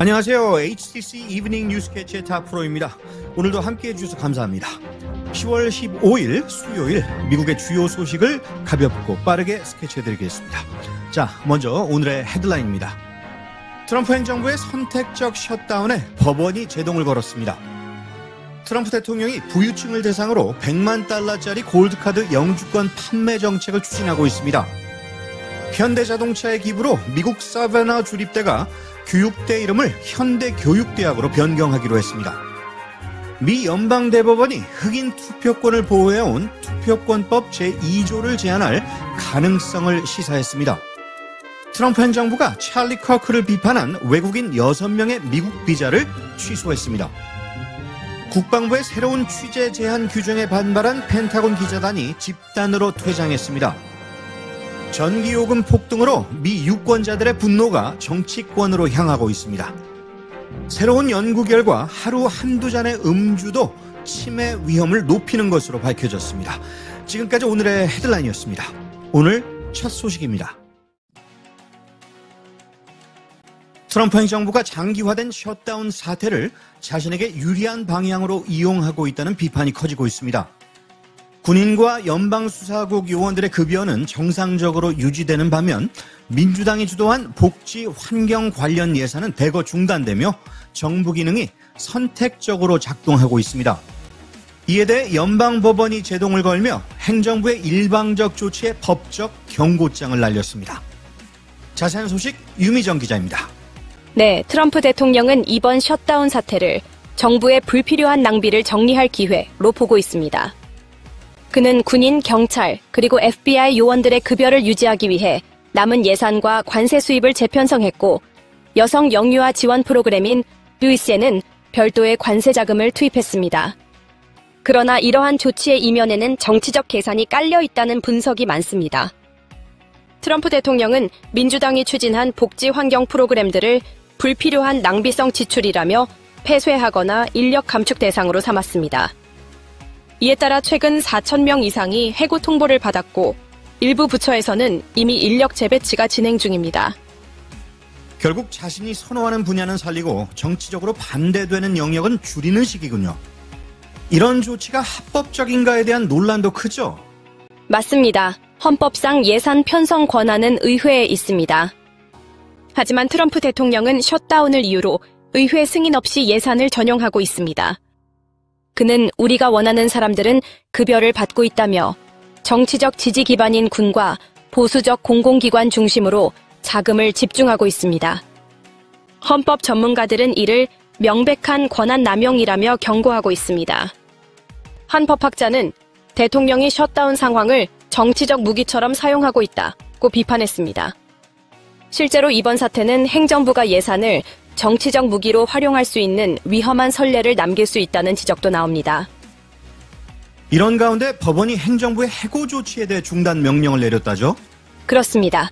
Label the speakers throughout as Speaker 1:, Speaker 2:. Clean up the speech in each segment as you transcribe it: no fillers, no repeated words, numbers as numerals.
Speaker 1: 안녕하세요. HTC 이브닝 뉴스 캐치의 탁프로입니다. 오늘도 함께해 주셔서 감사합니다. 10월 15일 수요일 미국의 주요 소식을 가볍고 빠르게 스케치해드리겠습니다. 자, 먼저 오늘의 헤드라인입니다. 트럼프 행정부의 선택적 셧다운에 법원이 제동을 걸었습니다. 트럼프 대통령이 부유층을 대상으로 100만 달러짜리 골드카드 영주권 판매 정책을 추진하고 있습니다. 현대자동차의 기부로 미국 사바나 주립대가 교육대 이름을 현대교육대학으로 변경하기로 했습니다. 미 연방대법원이 흑인 투표권을 보호해온 투표권법 제2조를 제안할 가능성을 시사했습니다. 트럼프 행정부가 찰리 커크를 비판한 외국인 6명의 미국 비자를 취소했습니다. 국방부의 새로운 취재 제한 규정에 반발한 펜타곤 기자단이 집단으로 퇴장했습니다. 전기요금 폭등으로 미 유권자들의 분노가 정치권으로 향하고 있습니다. 새로운 연구 결과 하루 한두 잔의 음주도 치매 위험을 높이는 것으로 밝혀졌습니다. 지금까지 오늘의 헤드라인이었습니다. 오늘 첫 소식입니다. 트럼프 행정부가 장기화된 셧다운 사태를 자신에게 유리한 방향으로 이용하고 있다는 비판이 커지고 있습니다. 군인과 연방수사국 요원들의 급여는 정상적으로 유지되는 반면 민주당이 주도한 복지 환경 관련 예산은 대거 중단되며 정부 기능이 선택적으로 작동하고 있습니다. 이에 대해 연방법원이 제동을 걸며 행정부의 일방적 조치에 법적 경고장을 날렸습니다. 자세한 소식 유미정 기자입니다.
Speaker 2: 네, 트럼프 대통령은 이번 셧다운 사태를 정부의 불필요한 낭비를 정리할 기회로 보고 있습니다. 그는 군인, 경찰, 그리고 FBI 요원들의 급여를 유지하기 위해 남은 예산과 관세 수입을 재편성했고 여성 영유아 지원 프로그램인 류이스에는 별도의 관세 자금을 투입했습니다. 그러나 이러한 조치의 이면에는 정치적 계산이 깔려 있다는 분석이 많습니다. 트럼프 대통령은 민주당이 추진한 복지 환경 프로그램들을 불필요한 낭비성 지출이라며 폐쇄하거나 인력 감축 대상으로 삼았습니다. 이에 따라 최근 4,000명 이상이 해고 통보를 받았고 일부 부처에서는 이미 인력 재배치가 진행 중입니다.
Speaker 1: 결국 자신이 선호하는 분야는 살리고 정치적으로 반대되는 영역은 줄이는 식이군요. 이런 조치가 합법적인가에 대한 논란도 크죠?
Speaker 2: 맞습니다. 헌법상 예산 편성 권한은 의회에 있습니다. 하지만 트럼프 대통령은 셧다운을 이유로 의회 승인 없이 예산을 전용하고 있습니다. 그는 우리가 원하는 사람들은 급여를 받고 있다며 정치적 지지 기반인 군과 보수적 공공기관 중심으로 자금을 집중하고 있습니다. 헌법 전문가들은 이를 명백한 권한 남용이라며 경고하고 있습니다. 한 법학자는 대통령이 셧다운 상황을 정치적 무기처럼 사용하고 있다고 비판했습니다. 실제로 이번 사태는 행정부가 예산을 정치적 무기로 활용할 수 있는 위험한 선례를 남길 수 있다는 지적도 나옵니다.
Speaker 1: 이런 가운데 법원이 행정부의 해고 조치에 대해 중단 명령을 내렸다죠?
Speaker 2: 그렇습니다.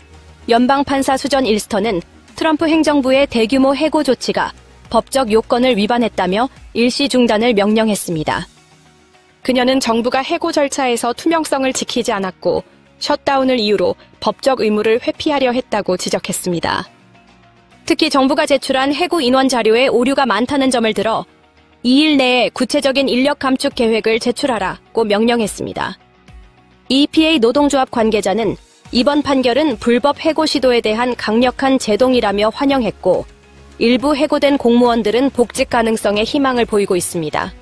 Speaker 2: 연방판사 수전 일스턴은 트럼프 행정부의 대규모 해고 조치가 법적 요건을 위반했다며 일시 중단을 명령했습니다. 그녀는 정부가 해고 절차에서 투명성을 지키지 않았고 셧다운을 이유로 법적 의무를 회피하려 했다고 지적했습니다. 특히 정부가 제출한 해고 인원 자료에 오류가 많다는 점을 들어 2일 내에 구체적인 인력 감축 계획을 제출하라고 명령했습니다. EPA 노동조합 관계자는 이번 판결은 불법 해고 시도에 대한 강력한 제동이라며 환영했고 일부 해고된 공무원들은 복직 가능성에 희망을 보이고 있습니다.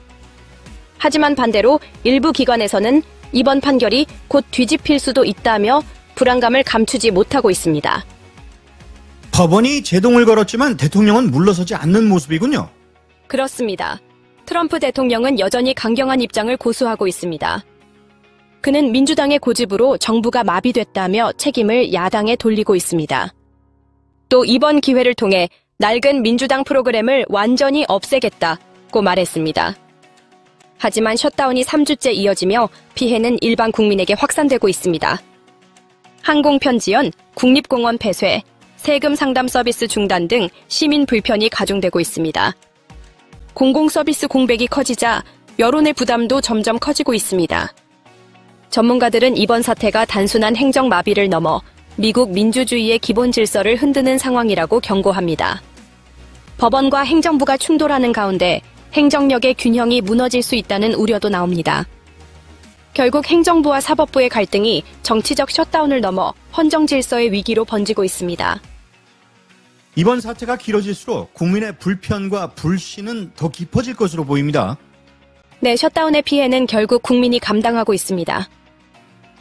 Speaker 2: 하지만 반대로 일부 기관에서는 이번 판결이 곧 뒤집힐 수도 있다며 불안감을 감추지 못하고 있습니다.
Speaker 1: 법원이 제동을 걸었지만 대통령은 물러서지 않는 모습이군요.
Speaker 2: 그렇습니다. 트럼프 대통령은 여전히 강경한 입장을 고수하고 있습니다. 그는 민주당의 고집으로 정부가 마비됐다며 책임을 야당에 돌리고 있습니다. 또 이번 기회를 통해 낡은 민주당 프로그램을 완전히 없애겠다고 말했습니다. 하지만 셧다운이 3주째 이어지며 피해는 일반 국민에게 확산되고 있습니다. 항공편지연, 국립공원 폐쇄, 세금 상담 서비스 중단 등 시민 불편이 가중되고 있습니다. 공공서비스 공백이 커지자 여론의 부담도 점점 커지고 있습니다. 전문가들은 이번 사태가 단순한 행정 마비를 넘어 미국 민주주의의 기본 질서를 흔드는 상황이라고 경고합니다. 법원과 행정부가 충돌하는 가운데 행정력의 균형이 무너질 수 있다는 우려도 나옵니다. 결국 행정부와 사법부의 갈등이 정치적 셧다운을 넘어 헌정 질서의 위기로 번지고 있습니다.
Speaker 1: 이번 사태가 길어질수록 국민의 불편과 불신은 더 깊어질 것으로 보입니다.
Speaker 2: 네, 셧다운의 피해는 결국 국민이 감당하고 있습니다.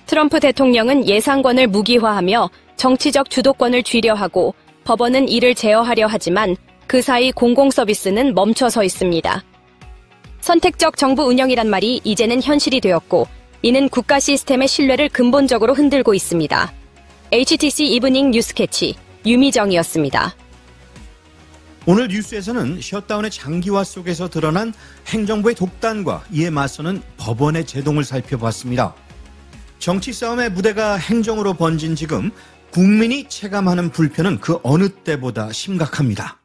Speaker 2: 트럼프 대통령은 예산권을 무기화하며 정치적 주도권을 쥐려하고 법원은 이를 제어하려 하지만 그 사이 공공서비스는 멈춰서 있습니다. 선택적 정부 운영이란 말이 이제는 현실이 되었고 이는 국가 시스템의 신뢰를 근본적으로 흔들고 있습니다. HTC 이브닝 뉴스캐치 유미정이었습니다.
Speaker 1: 오늘 뉴스에서는 셧다운의 장기화 속에서 드러난 행정부의 독단과 이에 맞서는 법원의 제동을 살펴봤습니다. 정치 싸움의 무대가 행정으로 번진 지금 국민이 체감하는 불편은 그 어느 때보다 심각합니다.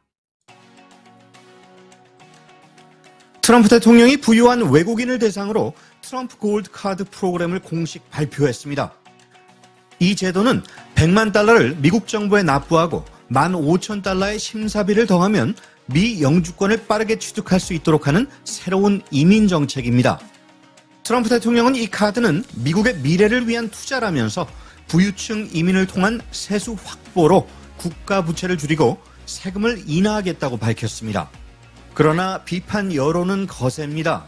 Speaker 1: 트럼프 대통령이 부유한 외국인을 대상으로 트럼프 골드 카드 프로그램을 공식 발표했습니다. 이 제도는 100만 달러를 미국 정부에 납부하고 15,000달러의 심사비를 더하면 미 영주권을 빠르게 취득할 수 있도록 하는 새로운 이민 정책입니다. 트럼프 대통령은 이 카드는 미국의 미래를 위한 투자라면서 부유층 이민을 통한 세수 확보로 국가 부채를 줄이고 세금을 인하하겠다고 밝혔습니다. 그러나 비판 여론은 거셉니다.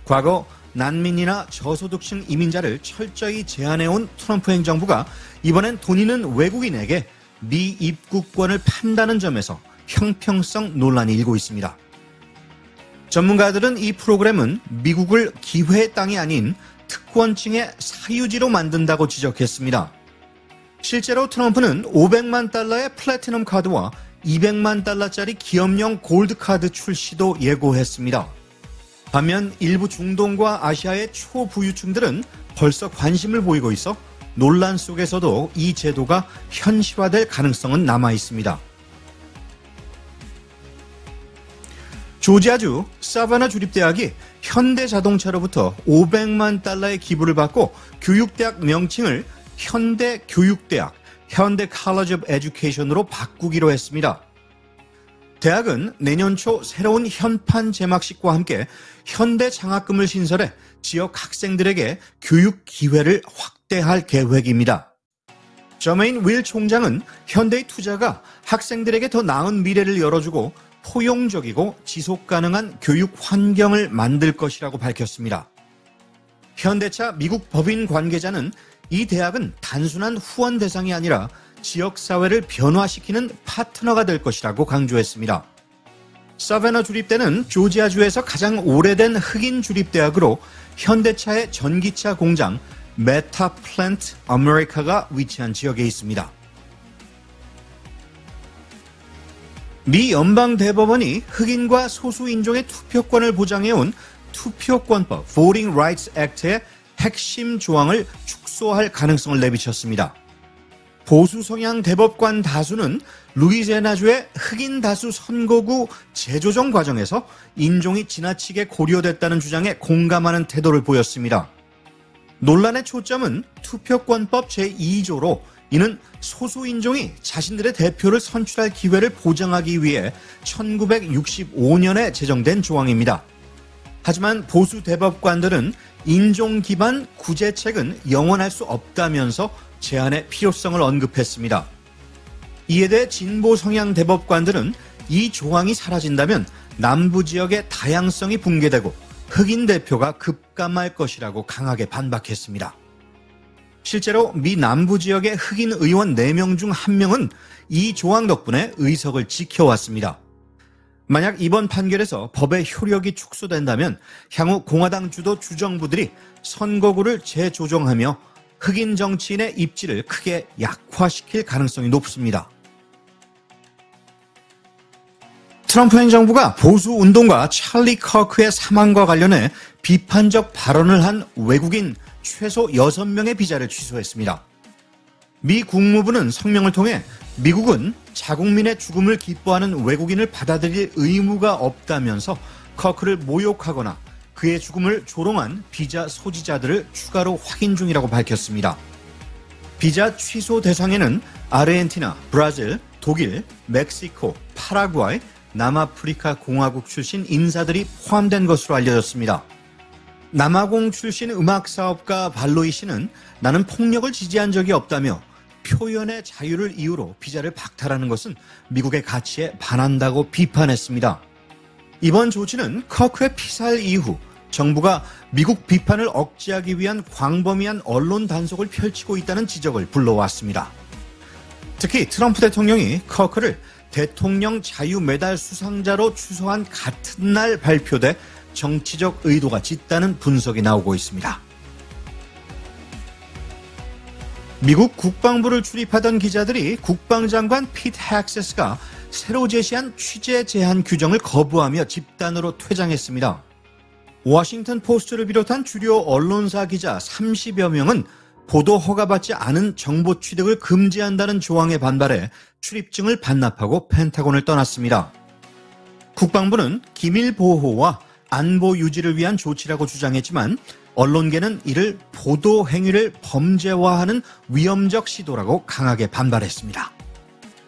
Speaker 1: 과거 난민이나 저소득층 이민자를 철저히 제한해온 트럼프 행정부가 이번엔 돈 있는 외국인에게 미 입국권을 판다는 점에서 형평성 논란이 일고 있습니다. 전문가들은 이 프로그램은 미국을 기회의 땅이 아닌 특권층의 사유지로 만든다고 지적했습니다. 실제로 트럼프는 500만 달러의 플래티넘 카드와 200만 달러짜리 기업용 골드 카드 출시도 예고했습니다. 반면 일부 중동과 아시아의 초부유층들은 벌써 관심을 보이고 있어 논란 속에서도 이 제도가 현실화될 가능성은 남아 있습니다. 조지아주 사바나 주립대학이 현대자동차로부터 500만 달러의 기부를 받고 교육대학 명칭을 현대교육대학, 현대 College of Education으로 바꾸기로 했습니다. 대학은 내년 초 새로운 현판 제막식과 함께 현대 장학금을 신설해 지역 학생들에게 교육 기회를 확대할 계획입니다. 저메인 윌 총장은 현대의 투자가 학생들에게 더 나은 미래를 열어주고 포용적이고 지속 가능한 교육 환경을 만들 것이라고 밝혔습니다. 현대차 미국 법인 관계자는 이 대학은 단순한 후원 대상이 아니라 지역사회를 변화시키는 파트너가 될 것이라고 강조했습니다. 사바나 주립대는 조지아주에서 가장 오래된 흑인 주립대학으로 현대차의 전기차 공장 메타 플랜트 아메리카가 위치한 지역에 있습니다. 미 연방대법원이 흑인과 소수인종의 투표권을 보장해온 투표권법 Voting Rights Act의 핵심 조항을 축소할 가능성을 내비쳤습니다. 보수 성향 대법관 다수는 루이지애나주의 흑인 다수 선거구 재조정 과정에서 인종이 지나치게 고려됐다는 주장에 공감하는 태도를 보였습니다. 논란의 초점은 투표권법 제2조로 이는 소수인종이 자신들의 대표를 선출할 기회를 보장하기 위해 1965년에 제정된 조항입니다. 하지만 보수 대법관들은 인종 기반 구제책은 영원할 수 없다면서 제한의 필요성을 언급했습니다. 이에 대해 진보 성향 대법관들은 이 조항이 사라진다면 남부 지역의 다양성이 붕괴되고 흑인 대표가 급감할 것이라고 강하게 반박했습니다. 실제로 미 남부 지역의 흑인 의원 4명 중 1명은 이 조항 덕분에 의석을 지켜왔습니다. 만약 이번 판결에서 법의 효력이 축소된다면 향후 공화당 주도 주정부들이 선거구를 재조정하며 흑인 정치인의 입지를 크게 약화시킬 가능성이 높습니다. 트럼프 행정부가 보수운동가 찰리 커크의 사망과 관련해 비판적 발언을 한 외국인 최소 6명의 비자를 취소했습니다. 미 국무부는 성명을 통해 미국은 자국민의 죽음을 기뻐하는 외국인을 받아들일 의무가 없다면서 커크를 모욕하거나 그의 죽음을 조롱한 비자 소지자들을 추가로 확인 중이라고 밝혔습니다. 비자 취소 대상에는 아르헨티나, 브라질, 독일, 멕시코, 파라과이, 남아프리카 공화국 출신 인사들이 포함된 것으로 알려졌습니다. 남아공 출신 음악사업가 발로이 씨는 나는 폭력을 지지한 적이 없다며 표현의 자유를 이유로 비자를 박탈하는 것은 미국의 가치에 반한다고 비판했습니다. 이번 조치는 커크의 피살 이후 정부가 미국 비판을 억제하기 위한 광범위한 언론 단속을 펼치고 있다는 지적을 불러왔습니다. 특히 트럼프 대통령이 커크를 대통령 자유 메달 수상자로 추서한 같은 날 발표돼 정치적 의도가 짙다는 분석이 나오고 있습니다. 미국 국방부를 출입하던 기자들이 국방장관 피트 헥세스가 새로 제시한 취재 제한 규정을 거부하며 집단으로 퇴장했습니다. 워싱턴 포스트를 비롯한 주요 언론사 기자 30여 명은 보도 허가받지 않은 정보 취득을 금지한다는 조항에 반발해 출입증을 반납하고 펜타곤을 떠났습니다. 국방부는 기밀 보호와 안보 유지를 위한 조치라고 주장했지만 언론계는 이를 보도 행위를 범죄화하는 위험적 시도라고 강하게 반발했습니다.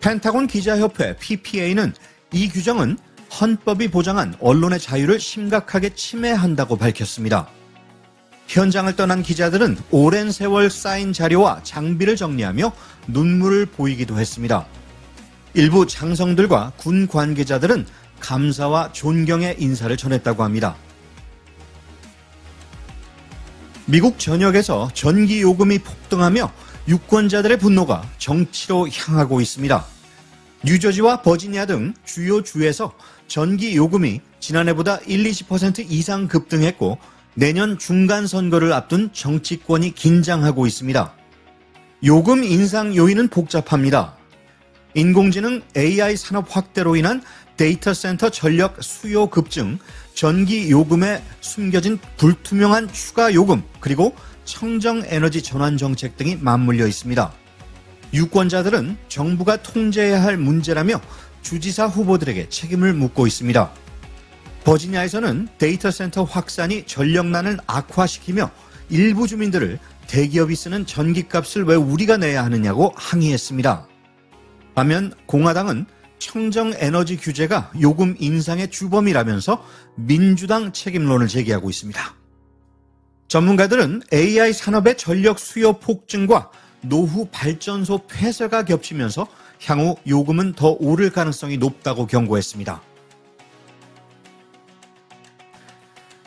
Speaker 1: 펜타곤 기자협회 PPA는 이 규정은 헌법이 보장한 언론의 자유를 심각하게 침해한다고 밝혔습니다. 현장을 떠난 기자들은 오랜 세월 쌓인 자료와 장비를 정리하며 눈물을 보이기도 했습니다. 일부 장성들과 군 관계자들은 감사와 존경의 인사를 전했다고 합니다. 미국 전역에서 전기 요금이 폭등하며 유권자들의 분노가 정치로 향하고 있습니다. 뉴저지와 버지니아 등 주요 주에서 전기 요금이 지난해보다 1-20% 이상 급등했고 내년 중간 선거를 앞둔 정치권이 긴장하고 있습니다. 요금 인상 요인은 복잡합니다. 인공지능 AI 산업 확대로 인한 데이터 센터 전력 수요 급증, 전기 요금에 숨겨진 불투명한 추가 요금, 그리고 청정 에너지 전환 정책 등이 맞물려 있습니다. 유권자들은 정부가 통제해야 할 문제라며 주지사 후보들에게 책임을 묻고 있습니다. 버지니아에서는 데이터 센터 확산이 전력난을 악화시키며 일부 주민들을 대기업이 쓰는 전기값을 왜 우리가 내야 하느냐고 항의했습니다. 반면 공화당은 청정 에너지 규제가 요금 인상의 주범이라면서 민주당 책임론을 제기하고 있습니다. 전문가들은 AI 산업의 전력 수요 폭증과 노후 발전소 폐쇄가 겹치면서 향후 요금은 더 오를 가능성이 높다고 경고했습니다.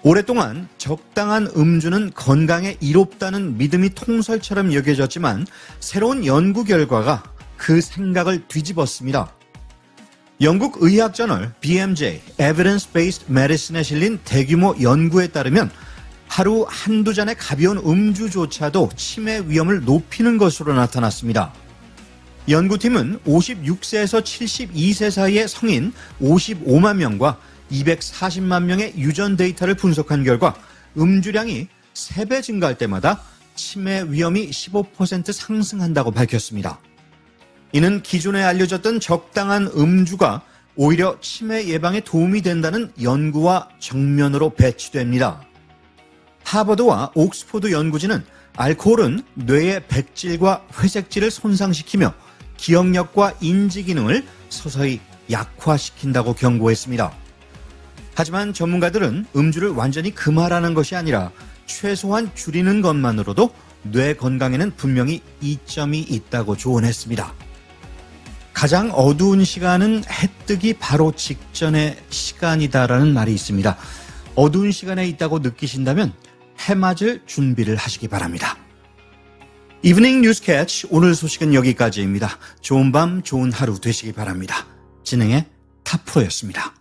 Speaker 1: 오랫동안 적당한 음주는 건강에 이롭다는 믿음이 통설처럼 여겨졌지만 새로운 연구 결과가 그 생각을 뒤집었습니다. 영국 의학 저널 BMJ Evidence-Based Medicine에 실린 대규모 연구에 따르면 하루 한두 잔의 가벼운 음주조차도 치매 위험을 높이는 것으로 나타났습니다. 연구팀은 56세에서 72세 사이의 성인 55만 명과 240만 명의 유전 데이터를 분석한 결과 음주량이 3배 증가할 때마다 치매 위험이 15% 상승한다고 밝혔습니다. 이는 기존에 알려졌던 적당한 음주가 오히려 치매 예방에 도움이 된다는 연구와 정면으로 배치됩니다. 하버드와 옥스포드 연구진은 알코올은 뇌의 백질과 회색질을 손상시키며 기억력과 인지 기능을 서서히 약화시킨다고 경고했습니다. 하지만 전문가들은 음주를 완전히 금하라는 것이 아니라 최소한 줄이는 것만으로도 뇌 건강에는 분명히 이점이 있다고 조언했습니다. 가장 어두운 시간은 해 뜨기 바로 직전의 시간이다라는 말이 있습니다. 어두운 시간에 있다고 느끼신다면 해 맞을 준비를 하시기 바랍니다. 이브닝 뉴스 캐치 오늘 소식은 여기까지입니다. 좋은 밤 좋은 하루 되시기 바랍니다. 진행의 타프로였습니다.